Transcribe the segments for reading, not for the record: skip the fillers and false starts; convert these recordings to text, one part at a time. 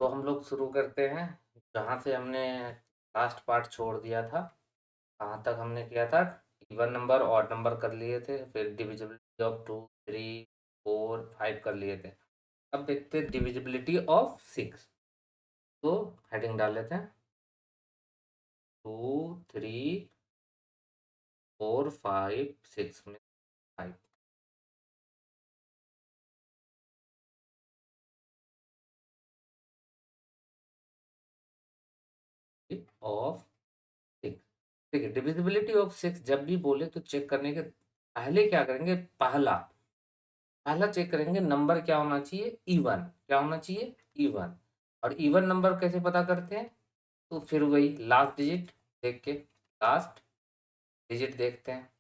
तो हम लोग शुरू करते हैं जहाँ से हमने लास्ट पार्ट छोड़ दिया था। कहाँ तक हमने किया था? इवन नंबर ऑड नंबर कर लिए थे, फिर डिविजिबिलिटी ऑफ 2 3 4 5 कर लिए थे। अब देखते हैं डिविजिबिलिटी ऑफ 6। तो हेडिंग डाल लेते हैं 2 3 4 5 6 में 5 ऑफ 6। ठीक है, डिविजिबिलिटी ऑफ 6 जब भी बोले तो चेक करने के पहले क्या करेंगे? पहला पहला चेक करेंगे नंबर क्या होना चाहिए? इवन। क्या होना चाहिए? इवन। और इवन नंबर कैसे पता करते हैं? तो फिर वही लास्ट डिजिट देख के, लास्ट डिजिट देखते हैं।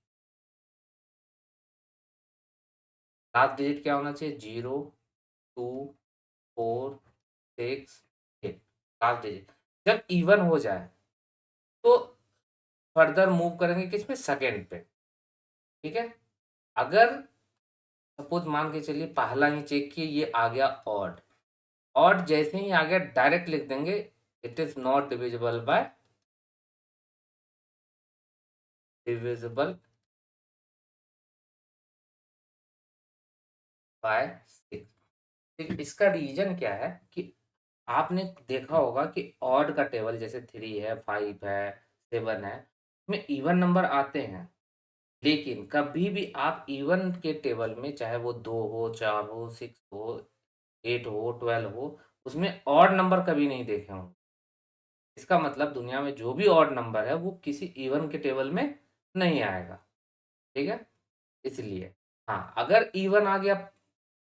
लास्ट डिजिट क्या होना चाहिए? 0 2 4 6 8। लास्ट डिजिट जब इवन हो जाए तो फर्दर मूव करेंगे किस पे? सेकेंड पे। ठीक है। अगर सपोज मान के चलिए पहला ही चेक किए ये आ गया ऑड। ऑड जैसे ही आ गया डायरेक्ट लिख देंगे it is not divisible by 6। देखिए इसका रीजन क्या है कि आपने देखा होगा कि ऑड का टेबल जैसे 3 है, 5 है, 7 है, इसमें इवन नंबर आते हैं। लेकिन कभी भी आप इवन के टेबल में चाहे वो 2 हो, 4 हो, 6 हो, 8 हो, 12 हो, उसमें ऑड नंबर कभी नहीं देखे होंगे। इसका मतलब दुनिया में जो भी ऑड नंबर है वो किसी इवन के टेबल में नहीं आएगा। ठीक है? इसलिए हाँ, अगर इवन आ गया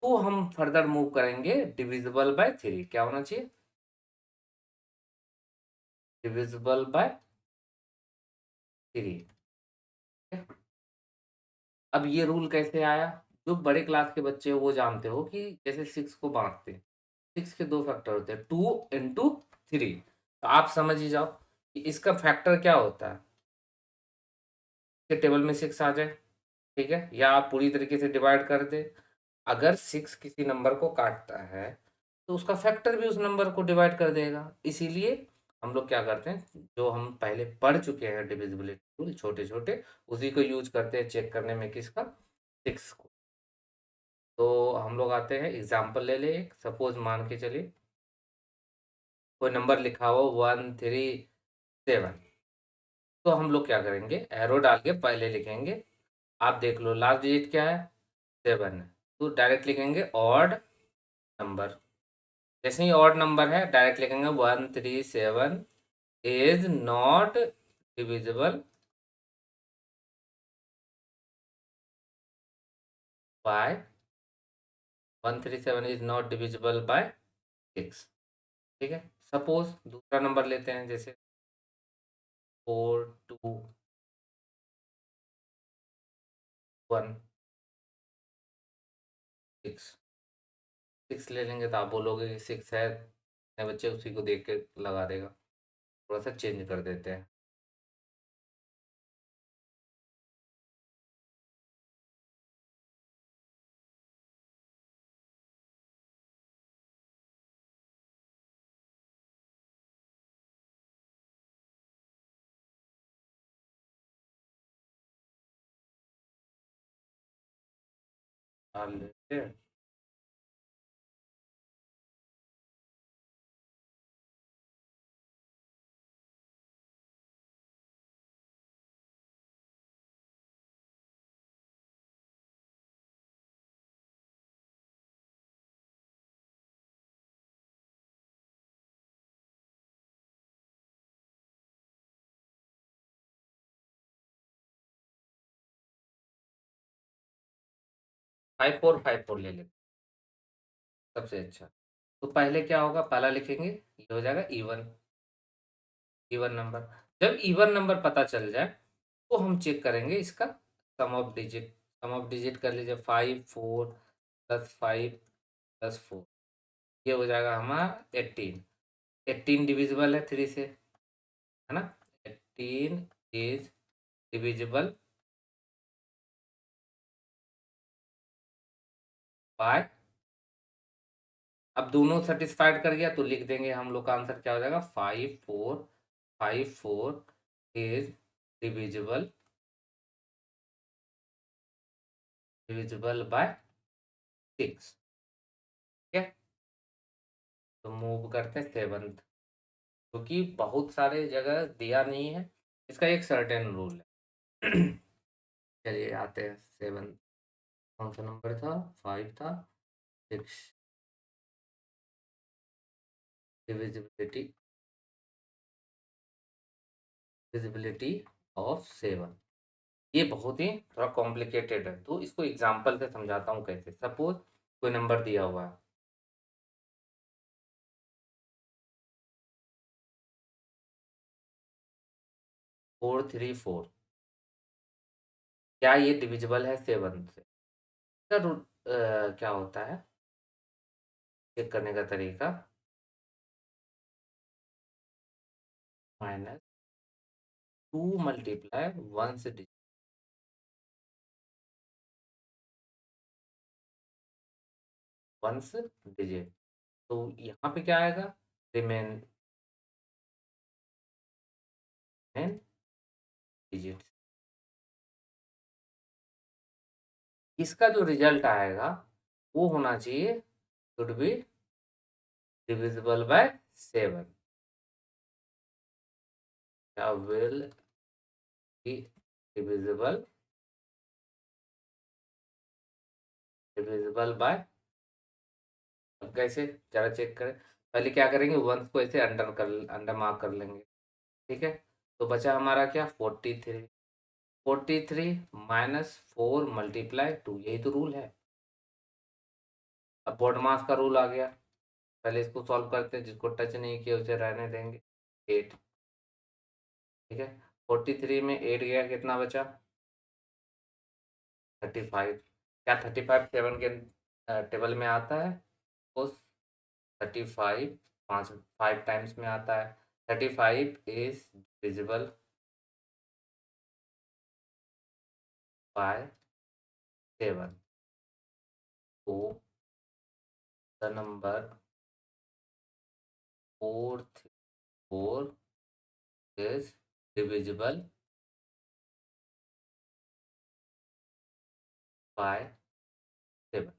तो हम फर्दर मूव करेंगे डिविजिबल बाय 3। क्या होना चाहिए? Divisible by 3। अब ये रूल कैसे आया? जो बड़े क्लास के बच्चे हो वो जानते हो कि जैसे 6 को बांटते हैं, 6 के 2 फैक्टर होते हैं, 2 इंटू 3। तो आप समझ ही जाओ कि इसका फैक्टर क्या होता है कि टेबल में 6 आ जाए। ठीक है, या आप पूरी तरीके से डिवाइड कर दे। अगर 6 किसी नंबर को काटता है तो उसका फैक्टर भी उस नंबर को डिवाइड कर देगा। इसीलिए हम लोग क्या करते हैं, जो हम पहले पढ़ चुके हैं डिविजिबिलिटी रूल छोटे छोटे, उसी को यूज करते हैं चेक करने में। किसका? 6 को। तो हम लोग आते हैं एग्जाम्पल ले ले। एक सपोज मान के चलिए कोई नंबर लिखा हो 137। तो हम लोग क्या करेंगे? एरो डाल के पहले लिखेंगे। आप देख लो लास्ट डिजिट क्या है? 7 है। तो डायरेक्ट लिखेंगे ऑड नंबर। जैसे ही ऑड नंबर है डायरेक्ट लिखेंगे 137 is not divisible by 137 is not divisible by 6। ठीक है। सपोज दूसरा नंबर लेते हैं जैसे 4216। 6 ले लेंगे तो आप बोलोगे कि 6 है, नए बच्चे उसी को देख के लगा देगा। थोड़ा सा चेंज कर देते हैं। 4 लेते हैं। 5454 ले लेते हैं, सबसे अच्छा। तो पहले क्या होगा? पहला लिखेंगे ये हो जाएगा इवन। Even number. जब इवन नंबर पता चल जाए तो हम चेक करेंगे इसका sum of digit. Sum of digit कर लीजिए 5 4 प्लस 5 प्लस 4। ये हो जाएगा हमारा 18। 18 डिविजिबल है 3 से, है ना? 18 इज डिविजिबल बाय अब दोनों सेटिस्फाइड कर गया तो लिख देंगे हम लोग का आंसर क्या हो जाएगा, 5 4 इज डिविजिबल डिविजिबल बाय 6। ठीक है, तो मूव करते हैं सेवंथ, क्योंकि बहुत सारे जगह दिया नहीं है, इसका एक सर्टेन रूल है। चलिए आते हैं सेवन, कौन सा नंबर था, 5 था, 6, डिविजिबिलिटी डिविजिबिलिटी ऑफ 7। ये बहुत ही थोड़ा कॉम्प्लिकेटेड है, तो इसको एग्जांपल से समझाता हूँ कैसे। सपोज कोई नंबर दिया हुआ है 4 3 4, क्या ये डिविजिबल है 7 से? इसका रूल क्या होता है, चेक करने का तरीका, -2 मल्टीप्लाई 1 से वंस डिजिट, तो यहाँ पे क्या आएगा, रिमेन डिजिट। इसका जो रिजल्ट आएगा वो होना चाहिए, शुड बी डिविजिबल बाय 7, या will be divisible divisible by. अब कैसे, जरा चेक करें। पहले क्या करेंगे, वंस को ऐसे अंडर मार्क कर लेंगे। ठीक है, तो बचा हमारा क्या, 43। 43 -4 मल्टीप्लाई 2, यही तो रूल है। अब बोर्ड मास का रूल आ गया, पहले इसको सॉल्व करते हैं, जिसको टच नहीं किया उसे रहने देंगे। 8, ठीक है, 43 में 8 गया, कितना बचा, 35। क्या 35 7 के टेबल में आता है, उस 35 पाँच 5 टाइम्स में आता है। 35 इज डिविजिबल बाय 7, तो the number 4 is divisible by 7।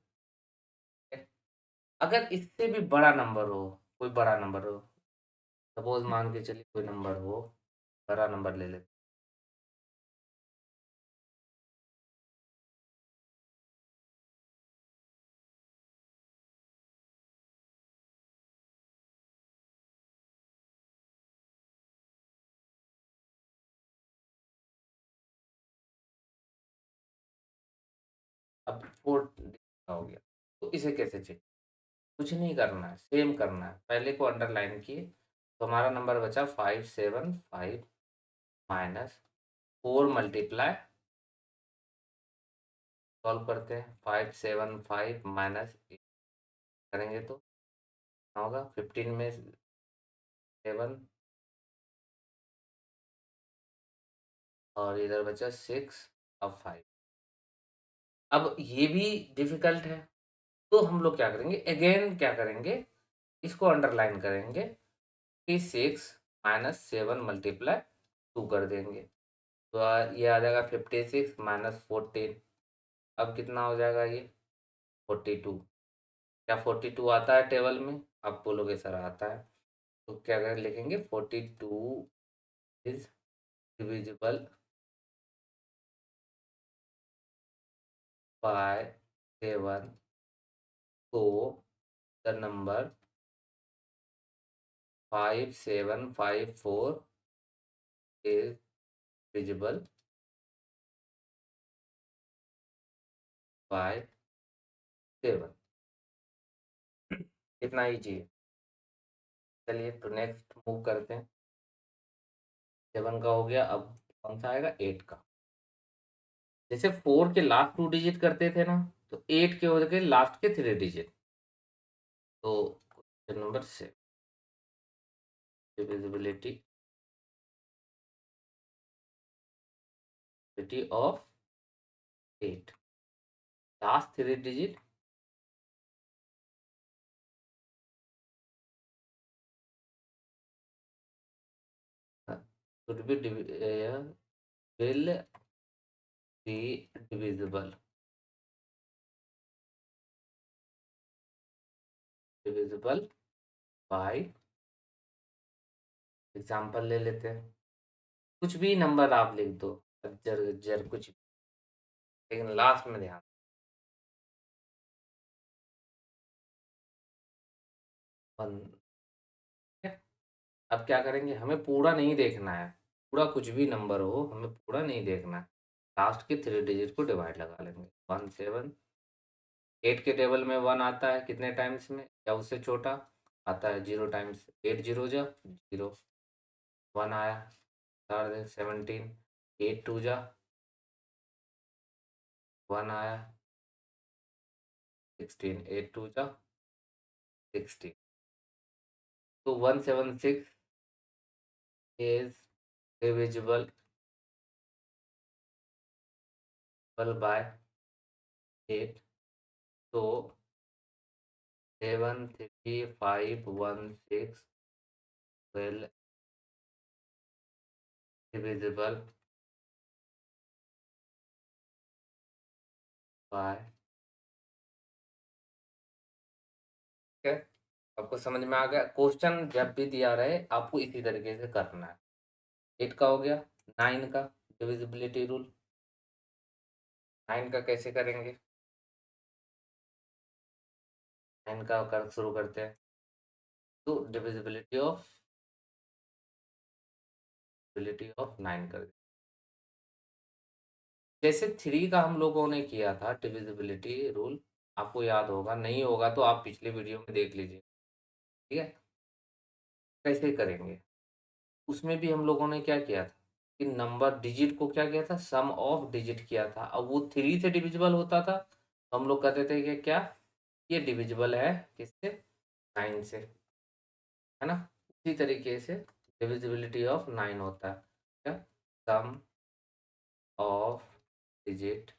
अगर इससे भी बड़ा नंबर हो, कोई बड़ा नंबर हो, सपोज मान के चलिए कोई नंबर हो, बड़ा नंबर ले लेते, अब 4 हो गया, तो इसे कैसे चेक, कुछ नहीं करना है, सेम करना है, पहले को अंडरलाइन किए, तो हमारा नंबर बचा 5 7 5 -4 मल्टीप्लाई, सॉल्व करते हैं, 5 7 5 -8 करेंगे तो क्या होगा, 15 में 7, और इधर बचा 6, अब 5। अब ये भी डिफिकल्ट है, तो हम लोग क्या करेंगे, अगेन क्या करेंगे, इसको अंडरलाइन करेंगे कि 6 -7 मल्टीप्लाई 2 कर देंगे, तो ये आ जाएगा 56 -14, अब कितना हो जाएगा ये, 42। क्या 42 आता है टेबल में, आप बोलोगे सर आता है, तो क्या कर लिखेंगे, 42 इज डिविजिबल बाय 7, तो the number 5754 is divisible by 7। कितना ईजी है। चलिए तो नेक्स्ट मूव करते हैं, 7 का हो गया, अब कौन सा आएगा, 8 का। जैसे 4 के लास्ट 2 डिजिट करते थे ना, तो 8 के हो गए लास्ट के 3 डिजिट, तो question number 6, divisibility of 8, last 3 digit should be will be divisible by, example ले लेते हैं, कुछ भी नंबर आप लिख दो, अज्जर गज्जर कुछ भी, लेकिन लास्ट में ध्यान। 1। अब क्या करेंगे, हमें पूरा नहीं देखना है, पूरा कुछ भी नंबर हो हमें पूरा नहीं देखना है, लास्ट के 3 डिजिट को डिवाइड लगा लेंगे। 1 7, 8 के टेबल में 1 आता है कितने टाइम्स में, या उससे छोटा आता है 0 टाइम्स, 8 जीरो जा 0, 1 आया, 17, 8 टू जा 1 आया, 16, 8 टू जा 16, तो 176 is divisible by 8, तो 73516 will divisible by, ठीक है, आपको समझ में आ गया। क्वेश्चन जब भी दिया रहे आपको इसी तरीके से करना है। 8 का हो गया, 9 का डिविजिबिलिटी रूल, 9 का कैसे करेंगे, 9 का कर शुरू करते हैं, तो डिविजिबिलिटी ऑफ 9 कर, जैसे 3 का हम लोगों ने किया था डिविजिबिलिटी रूल, आपको याद होगा, नहीं होगा तो आप पिछले वीडियो में देख लीजिए, ठीक है, कैसे करेंगे। उसमें भी हम लोगों ने क्या किया था कि नंबर डिजिट को क्या किया था, सम ऑफ डिजिट किया था, अब वो 3 से डिविजिबल होता था तो हम लोग कहते थे कि क्या ये डिविजिबल है किससे, 9 से, है ना। उसी तरीके से डिविजिबिलिटी ऑफ 9 होता है क्या, sum of digit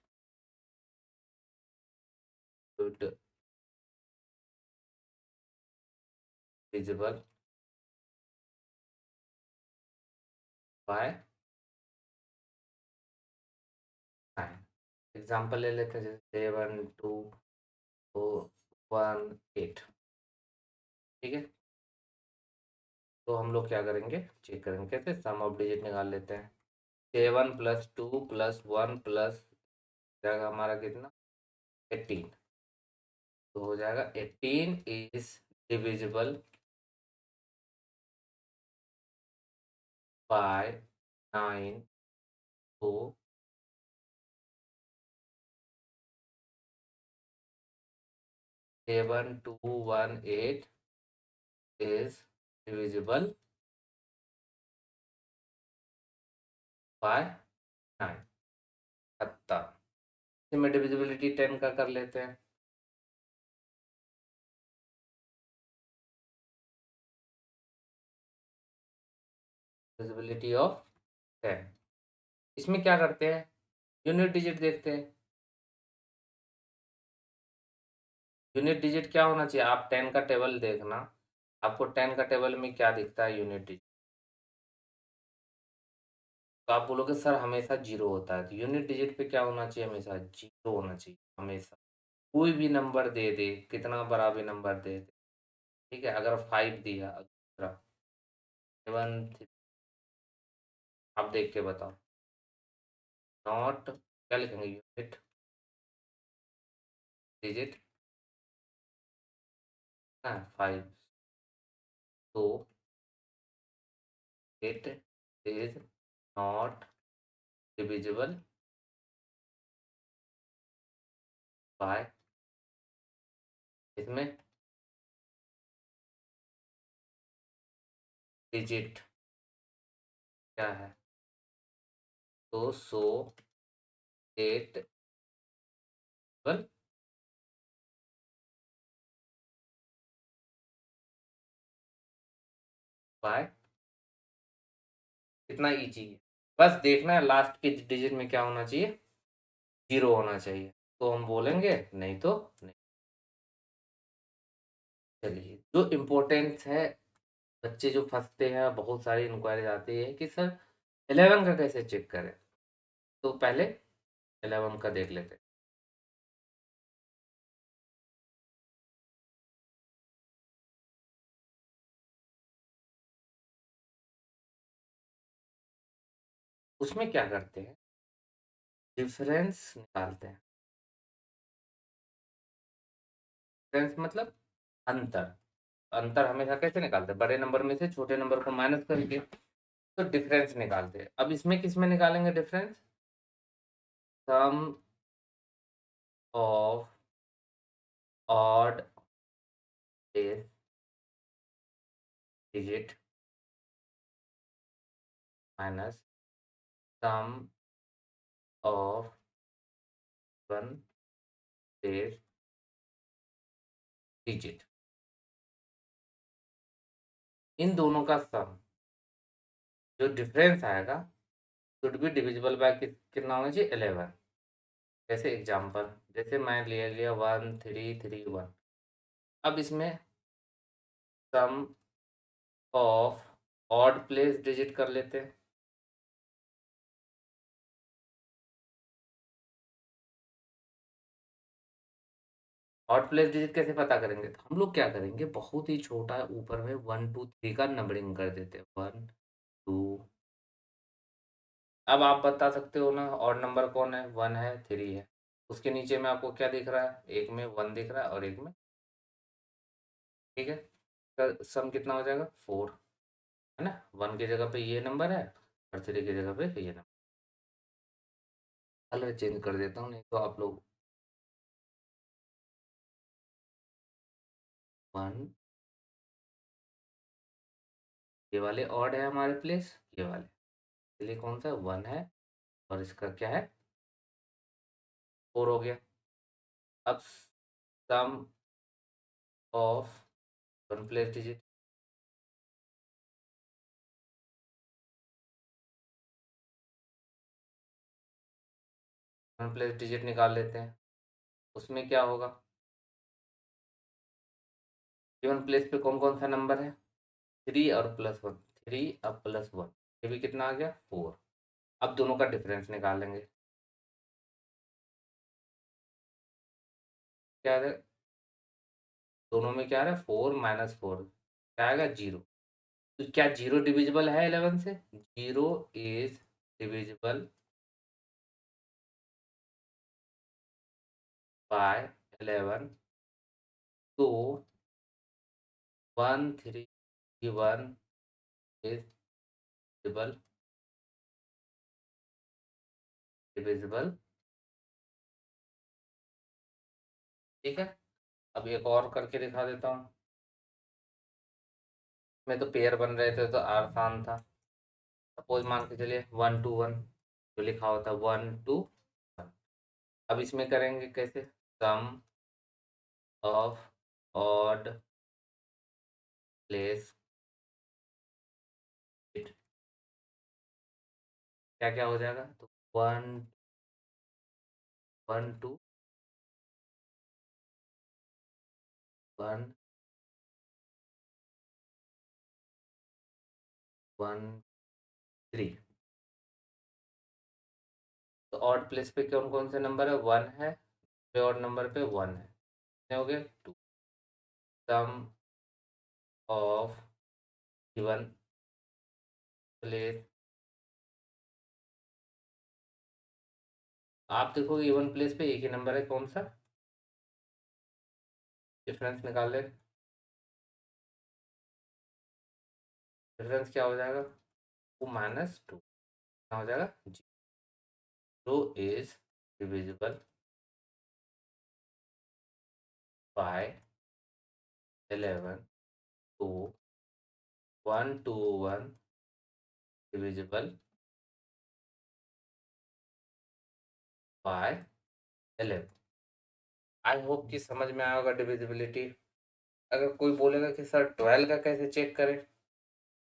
should divisible by 9। Example ले लेते हैं, जैसे 7 2 1 8, ठीक है, तो हम लोग क्या करेंगे, चेक करेंगे कैसे, सम ऑफ डिजिट निकाल लेते हैं। 7 प्लस 2 प्लस 1 प्लस जाएगा हमारा कितना, 18, तो हो जाएगा 18 इज डिविजिबल बाय 9, तो 7218 इज डिविजिबल बाय 9, 70। इसमें डिविजिबिलिटी 10 का कर लेते हैं, डिविजिबिलिटी ऑफ 10, इसमें क्या करते हैं, यूनिट डिजिट देखते हैं। यूनिट डिजिट क्या होना चाहिए, आप 10 का टेबल देखना, आपको 10 का टेबल में क्या दिखता है, यूनिट डिजिट, तो आप बोलोगे सर हमेशा 0 होता है, तो यूनिट डिजिट पे क्या होना चाहिए, हमेशा 0 होना चाहिए, हमेशा, कोई भी नंबर दे दे, कितना बड़ा भी नंबर दे दे, ठीक है, अगर 5 दिया, दूसरा 7, आप देख के बताओ, नॉट क्या लिखेंगे, यूनिट डिजिट, हाँ 5, तो it is not divisible by, इसमें डिजिट क्या है, तो सो एट बल बाय, कितना इजी है, बस देखना है लास्ट के डिजिट में क्या होना चाहिए, 0 होना चाहिए, तो हम बोलेंगे, नहीं तो नहीं। चलिए, जो इम्पोर्टेंट है, बच्चे जो फंसते हैं, बहुत सारी इंक्वायरीज आती है कि सर 11 का कैसे चेक करें? तो पहले 11 का देख लेते हैं। उसमें क्या करते हैं, डिफरेंस निकालते हैं। डिफरेंस मतलब अंतर। अंतर हमेशा कैसे निकालते हैं, बड़े नंबर में से छोटे नंबर को माइनस करके। तो डिफरेंस निकालते हैं। अब इसमें किस में निकालेंगे difference? Sum of odd digit minus sum of one digit, इन दोनों का सम, जो डिफरेंस आएगा शुड बी डिविजिबल बाय कितना होना चाहिए, 11। जैसे एग्जांपल, जैसे मैं ले लिया 1331। अब इसमें सम ऑफ ऑड प्लेस डिजिट कर लेते हैं। ऑड प्लेस डिजिट कैसे पता करेंगे? तो हम लोग क्या करेंगे, बहुत ही छोटा ऊपर में 1 2 3 का नंबरिंग कर देते हैं, 1 2। अब आप बता सकते हो ना ऑड नंबर कौन है, 1 है, 3 है। उसके नीचे में आपको क्या दिख रहा है, एक में 1 दिख रहा है और एक में, ठीक है, तो सम कितना हो जाएगा, 4, है ना। 1 की जगह पे ये नंबर है और 3 की जगह पे ये नंबर। कलर चेंज कर देता हूँ, नहीं तो आप लोग 1, ये वाले ऑड है हमारे प्लेस, ये वाले, इसलिए कौन सा 1 है और इसका क्या है, 4 हो गया। अब sum of one place digit, one place digit निकाल लेते हैं। उसमें क्या होगा, गिवन प्लेस पे कौन कौन सा नंबर है, 3 और +1, 3 अब +1, ये भी कितना आ गया, 4। अब दोनों का डिफरेंस निकालेंगे। क्या है, दोनों में क्या है, 4 - 4 क्या आएगा, 0। तो क्या 0 डिविजिबल है 11 से? 0 इज डिविजिबल बाय 11। तो 131 इज डिविजिबल, ठीक है। अब एक और करके दिखा देता हूँ। मैं तो पेयर बन रहे थे तो आसान था। सपोज मान के चलिए 1 2 1, जो लिखा होता है 1 2 1। अब इसमें करेंगे कैसे, सम ऑफ ऑड प्लेस इट, क्या क्या हो जाएगा, तो 1 1 2 1 3। तो ऑड प्लेस पे कौन कौन से नंबर है, 1 है, पे ऑड नंबर पे 1 है, कितने हो गए, 2। सम ऑफ गिवन प्लेस, आप देखोगे गिवन प्लेस पे एक ही नंबर है, कौन सा, डिफरेंस निकाल ले। डिफरेंस क्या हो जाएगा, 2 - 2 क्या हो जाएगा, 0 इज डिविजिबल बाय 11। तो 1 2 1 डिविजिबल बाय 11। आई होप कि समझ में आया होगा डिविजिबिलिटी। अगर कोई बोलेगा कि सर 12 का कैसे चेक करें,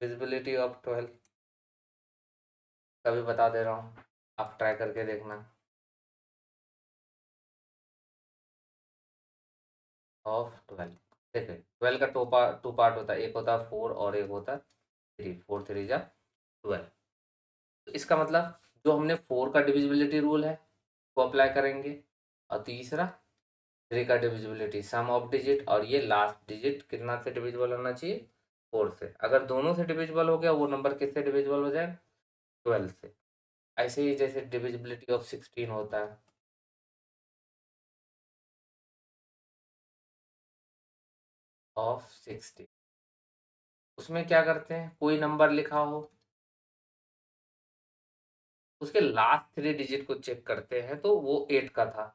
डिविजिबिलिटी ऑफ 12, तभी बता दे रहा हूँ, आप ट्राई करके देखना। ऑफ 12, देखिए 12 का टू पार्ट होता है, एक होता है 4 और एक होता है 3, 4 3 जा 12। तो इसका मतलब जो हमने 4 का डिविजिबिलिटी रूल है वो अप्लाई करेंगे, और तीसरा 3 का डिविजिबिलिटी सम ऑफ डिजिट, और ये लास्ट डिजिट कितना से डिविजिबल होना चाहिए, 4 से। अगर दोनों से डिविजिबल हो गया वो नंबर किससे डिविजिबल हो जाएगा, 12 से। ऐसे ही जैसे डिविजिबिलिटी ऑफ 16 होता है, ऑफ 16, उसमें क्या करते हैं, कोई नंबर लिखा हो उसके लास्ट 3 डिजिट को चेक करते हैं, तो वो 8 का था।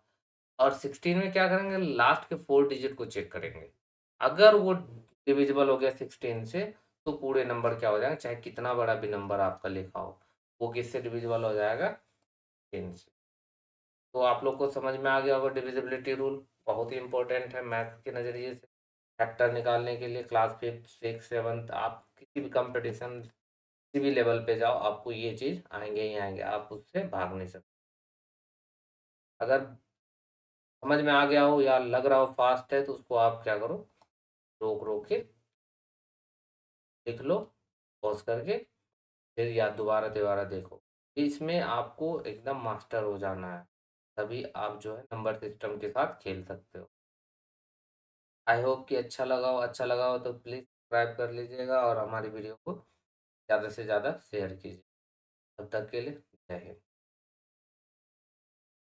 और 16 में क्या करेंगे, लास्ट के 4 डिजिट को चेक करेंगे। अगर वो डिविजिबल हो गया 16 से, तो पूरे नंबर क्या हो जाएगा, चाहे कितना बड़ा भी नंबर आपका लिखा हो, वो किससे डिविजिबल हो जाएगा, 10 से। तो आप लोग को समझ में आ गया होगा डिविजिबिलिटी रूल, बहुत ही इंपॉर्टेंट है मैथ के नज़रिए से। फैक्टर निकालने के लिए क्लास 5 6 7 आप किसी भी कंपटीशन किसी भी लेवल पे जाओ, आपको ये चीज़ आएंगे ही आएंगे, आप उससे भाग नहीं सकते। अगर समझ में आ गया हो या लग रहा हो फास्ट है, तो उसको आप क्या करो, रोक रोक के लिख लो, पॉज करके, फिर या दोबारा दोबारा देखो। इसमें आपको एकदम मास्टर हो जाना है, तभी आप जो है नंबर सिस्टम के साथ खेल सकते हो। आई होप कि अच्छा लगा हो तो प्लीज़ सब्सक्राइब कर लीजिएगा और हमारी वीडियो को ज़्यादा से ज़्यादा शेयर कीजिए। तब तक के लिए जय हिंद।